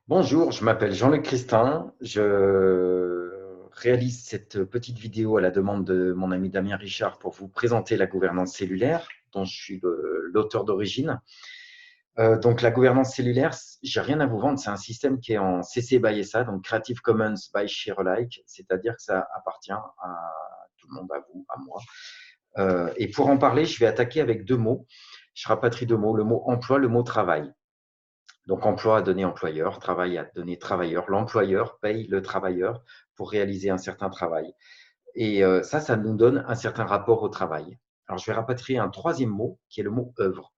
Bonjour, je m'appelle Jean-Luc Christin. Je réalise cette petite vidéo à la demande de mon ami Damien Richard pour vous présenter la gouvernance cellulaire, dont je suis l'auteur d'origine. Donc, la gouvernance cellulaire, j'ai rien à vous vendre, c'est un système qui est en CC by SA, donc Creative Commons by Share Alike, c'est-à-dire que ça appartient à tout le monde, à vous, à moi. Et pour en parler, je vais attaquer avec deux mots. Je rapatrie deux mots, le mot emploi, le mot travail. Donc, emploi à donner employeur, travail à donner travailleur. L'employeur paye le travailleur pour réaliser un certain travail. Et ça nous donne un certain rapport au travail. Alors, je vais rapatrier un troisième mot qui est le mot œuvre.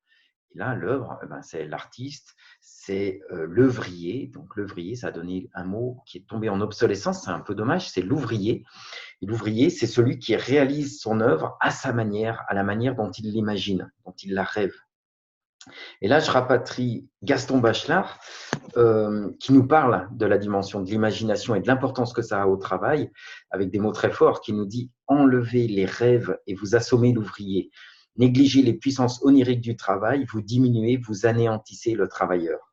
Et là, l'œuvre, c'est l'artiste, c'est l'œuvrier. Donc, l'œuvrier, ça a donné un mot qui est tombé en obsolescence. C'est un peu dommage, c'est l'ouvrier. Et l'ouvrier, c'est celui qui réalise son œuvre à sa manière, à la manière dont il l'imagine, dont il la rêve. Et là, je rapatrie Gaston Bachelard, qui nous parle de la dimension de l'imagination et de l'importance que ça a au travail, avec des mots très forts, qui nous dit « Enlevez les rêves et vous assommez l'ouvrier. Négligez les puissances oniriques du travail, vous diminuez, vous anéantissez le travailleur. »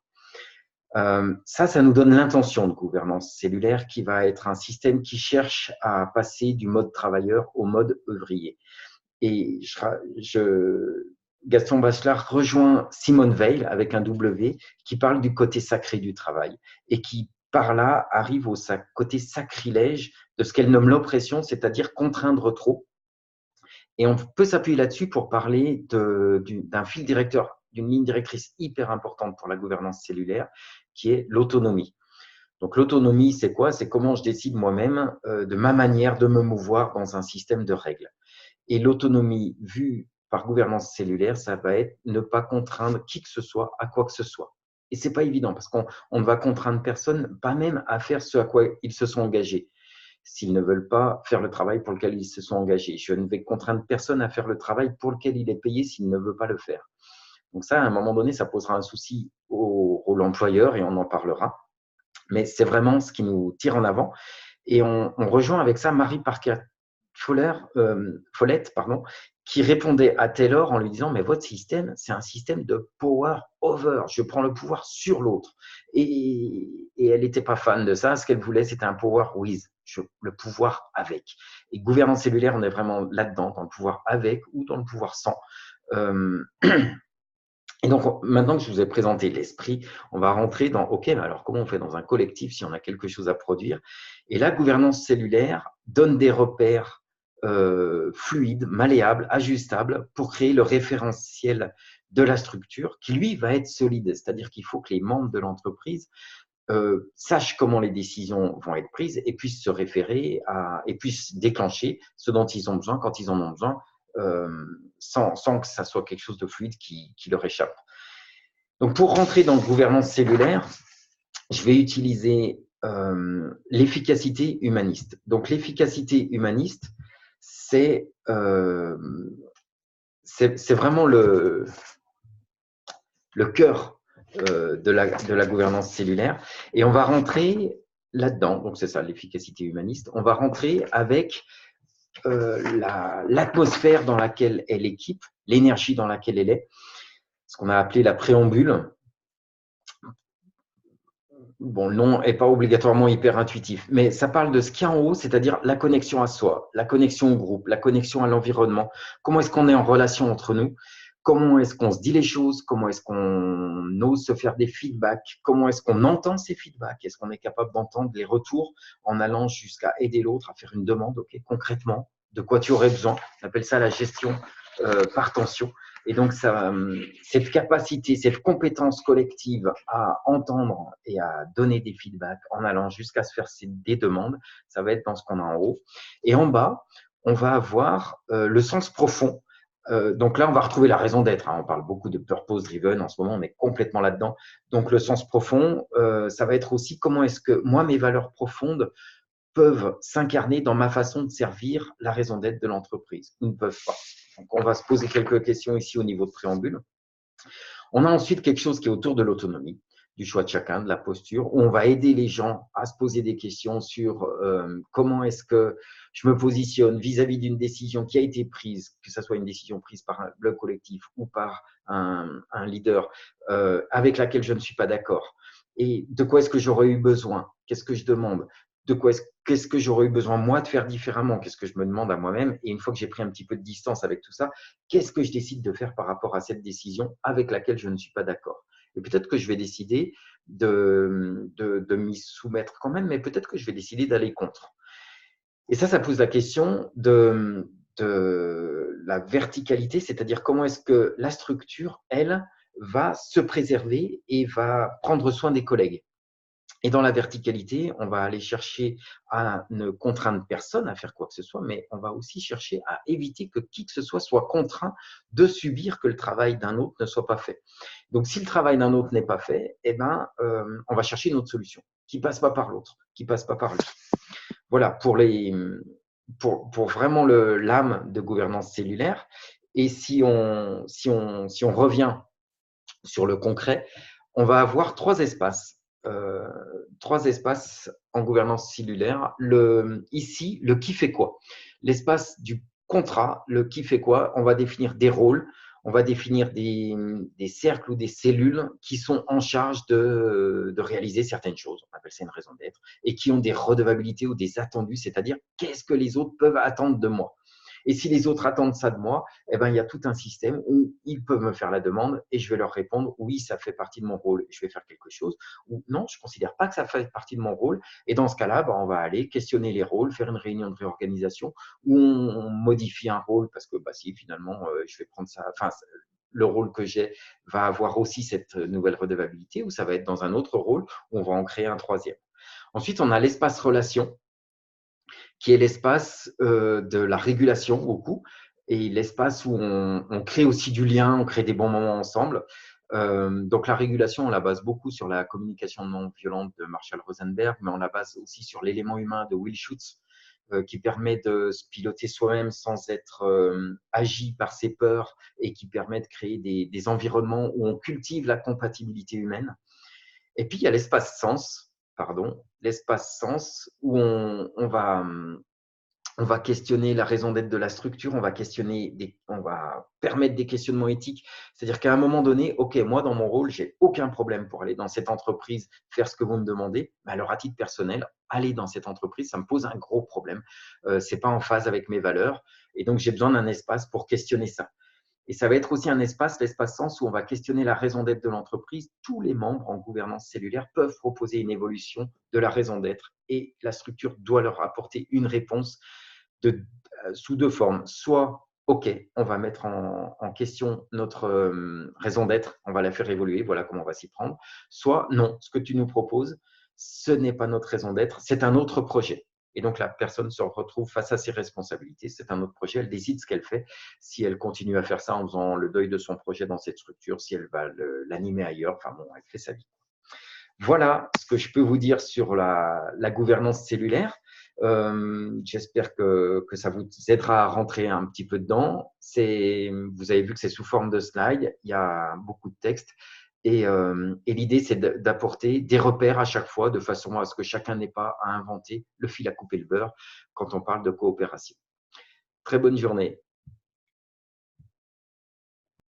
Ça nous donne l'intention de gouvernance cellulaire qui va être un système qui cherche à passer du mode travailleur au mode ouvrier. Et Gaston Bachelard rejoint Simone Weil avec un W qui parle du côté sacré du travail et qui, par là, arrive au côté sacrilège de ce qu'elle nomme l'oppression, c'est-à-dire contraindre trop. Et on peut s'appuyer là-dessus pour parler d'un fil directeur, d'une ligne directrice hyper importante pour la gouvernance cellulaire, qui est l'autonomie. Donc l'autonomie, c'est quoi? C'est comment je décide moi-même de ma manière de me mouvoir dans un système de règles. Et l'autonomie vue par gouvernance cellulaire, ça va être ne pas contraindre qui que ce soit à quoi que ce soit. Et c'est pas évident parce qu'on ne va contraindre personne, pas même à faire ce à quoi ils se sont engagés. S'ils ne veulent pas faire le travail pour lequel ils se sont engagés, je ne vais contraindre personne à faire le travail pour lequel il est payé s'il ne veut pas le faire. Donc ça, à un moment donné, ça posera un souci au rôle employeur et on en parlera. Mais c'est vraiment ce qui nous tire en avant. Et on rejoint avec ça Marie Parker Follett, qui répondait à Taylor en lui disant « Mais votre système, c'est un système de power over. Je prends le pouvoir sur l'autre. » Et elle n'était pas fan de ça. Ce qu'elle voulait, c'était un power with, le pouvoir avec. Et gouvernance cellulaire, on est vraiment là-dedans, dans le pouvoir avec ou dans le pouvoir sans. Et donc, maintenant que je vous ai présenté l'esprit, on va rentrer dans, OK, mais alors comment on fait dans un collectif si on a quelque chose à produire? Et la gouvernance cellulaire donne des repères fluides, malléables, ajustables pour créer le référentiel de la structure qui, lui, va être solide. C'est-à-dire qu'il faut que les membres de l'entreprise sachent comment les décisions vont être prises et puissent se référer et puissent déclencher ce dont ils ont besoin quand ils en ont besoin, sans que ça soit quelque chose de fluide qui leur échappe. Donc, pour rentrer dans la gouvernance cellulaire, je vais utiliser l'efficacité humaniste. Donc, l'efficacité humaniste, c'est vraiment le cœur de la gouvernance cellulaire. Et on va rentrer là-dedans, donc c'est ça, l'efficacité humaniste, on va rentrer avec l'atmosphère dans laquelle est l'équipe, l'énergie dans laquelle elle est, ce qu'on a appelé la préambule. Bon, le nom n'est pas obligatoirement hyper intuitif, mais ça parle de ce qu'il y a en haut, c'est-à-dire la connexion à soi, la connexion au groupe, la connexion à l'environnement. Comment est-ce qu'on est en relation entre nous? Comment est-ce qu'on se dit les choses? Comment est-ce qu'on ose se faire des feedbacks? Comment est-ce qu'on entend ces feedbacks? Est-ce qu'on est capable d'entendre les retours en allant jusqu'à aider l'autre à faire une demande? Ok, concrètement, de quoi tu aurais besoin? On appelle ça la gestion par tension. Et donc, cette capacité, cette compétence collective à entendre et à donner des feedbacks en allant jusqu'à se faire des demandes, ça va être dans ce qu'on a en haut. Et en bas, on va avoir le sens profond. Donc là, on va retrouver la raison d'être. On parle beaucoup de purpose driven en ce moment, on est complètement là-dedans. Donc le sens profond, ça va être aussi comment est-ce que moi, mes valeurs profondes peuvent s'incarner dans ma façon de servir la raison d'être de l'entreprise. Ils ne peuvent pas. Donc, on va se poser quelques questions ici au niveau de préambule. On a ensuite quelque chose qui est autour de l'autonomie, du choix de chacun, de la posture, où on va aider les gens à se poser des questions sur comment est-ce que je me positionne vis-à-vis d'une décision qui a été prise, que ce soit une décision prise par le collectif ou par un leader avec laquelle je ne suis pas d'accord. Et de quoi est-ce que j'aurais eu besoin? Qu'est-ce que je demande? Qu'est-ce que j'aurais eu besoin, moi, de faire différemment? Qu'est-ce que je me demande à moi-même? Et une fois que j'ai pris un petit peu de distance avec tout ça, qu'est-ce que je décide de faire par rapport à cette décision avec laquelle je ne suis pas d'accord? Et peut-être que je vais décider de m'y soumettre quand même, mais peut-être que je vais décider d'aller contre. Et ça pose la question de la verticalité, c'est-à-dire comment est-ce que la structure, elle, va se préserver et va prendre soin des collègues. Et dans la verticalité, on va aller chercher à ne contraindre personne à faire quoi que ce soit, mais on va aussi chercher à éviter que qui que ce soit contraint de subir que le travail d'un autre ne soit pas fait. Donc, si le travail d'un autre n'est pas fait, eh ben, on va chercher une autre solution qui passe pas par l'autre, qui passe pas par lui. Voilà, pour vraiment l'âme de gouvernance cellulaire. Et si on revient sur le concret, on va avoir trois espaces. Trois espaces en gouvernance cellulaire. Ici, le qui fait quoi. L'espace du contrat, le qui fait quoi, on va définir des rôles, on va définir des cercles ou des cellules qui sont en charge de réaliser certaines choses, on appelle ça une raison d'être, et qui ont des redevabilités ou des attendus, c'est-à-dire qu'est-ce que les autres peuvent attendre de moi. Et si les autres attendent ça de moi, eh ben, il y a tout un système où ils peuvent me faire la demande et je vais leur répondre oui, ça fait partie de mon rôle, je vais faire quelque chose, ou non, je ne considère pas que ça fait partie de mon rôle. Et dans ce cas-là, ben, on va aller questionner les rôles, faire une réunion de réorganisation où on modifie un rôle parce que bah, si finalement je vais prendre ça, enfin, le rôle que j'ai va avoir aussi cette nouvelle redevabilité, ou ça va être dans un autre rôle où on va en créer un troisième. Ensuite, on a l'espace relation, qui est l'espace de la régulation beaucoup, et l'espace où on crée aussi du lien, on crée des bons moments ensemble. Donc la régulation, on la base beaucoup sur la communication non violente de Marshall Rosenberg, mais on la base aussi sur l'élément humain de Will Schutz, qui permet de se piloter soi-même sans être agi par ses peurs et qui permet de créer des environnements où on cultive la compatibilité humaine. Et puis, il y a l'espace sens, l'espace sens où on va questionner la raison d'être de la structure, on va permettre des questionnements éthiques. C'est-à-dire qu'à un moment donné, OK, moi, dans mon rôle, j'ai aucun problème pour aller dans cette entreprise, faire ce que vous me demandez. Mais alors, à titre personnel, aller dans cette entreprise, ça me pose un gros problème. C'est pas en phase avec mes valeurs. Et donc, j'ai besoin d'un espace pour questionner ça. Et ça va être aussi un espace, l'espace sens, où on va questionner la raison d'être de l'entreprise. Tous les membres en gouvernance cellulaire peuvent proposer une évolution de la raison d'être et la structure doit leur apporter une réponse sous deux formes. Soit, OK, on va mettre en question notre raison d'être, on va la faire évoluer, voilà comment on va s'y prendre. Soit, non, ce que tu nous proposes, ce n'est pas notre raison d'être, c'est un autre projet. Et donc, la personne se retrouve face à ses responsabilités. C'est un autre projet. Elle décide ce qu'elle fait. Si elle continue à faire ça en faisant le deuil de son projet dans cette structure, si elle va l'animer ailleurs, enfin bon, elle fait sa vie. Voilà ce que je peux vous dire sur la gouvernance cellulaire. J'espère que ça vous aidera à rentrer un petit peu dedans. Vous avez vu que c'est sous forme de slide. Il y a beaucoup de texte. Et l'idée, c'est d'apporter des repères à chaque fois, de façon à ce que chacun n'ait pas à inventer le fil à couper le beurre quand on parle de coopération. Très bonne journée.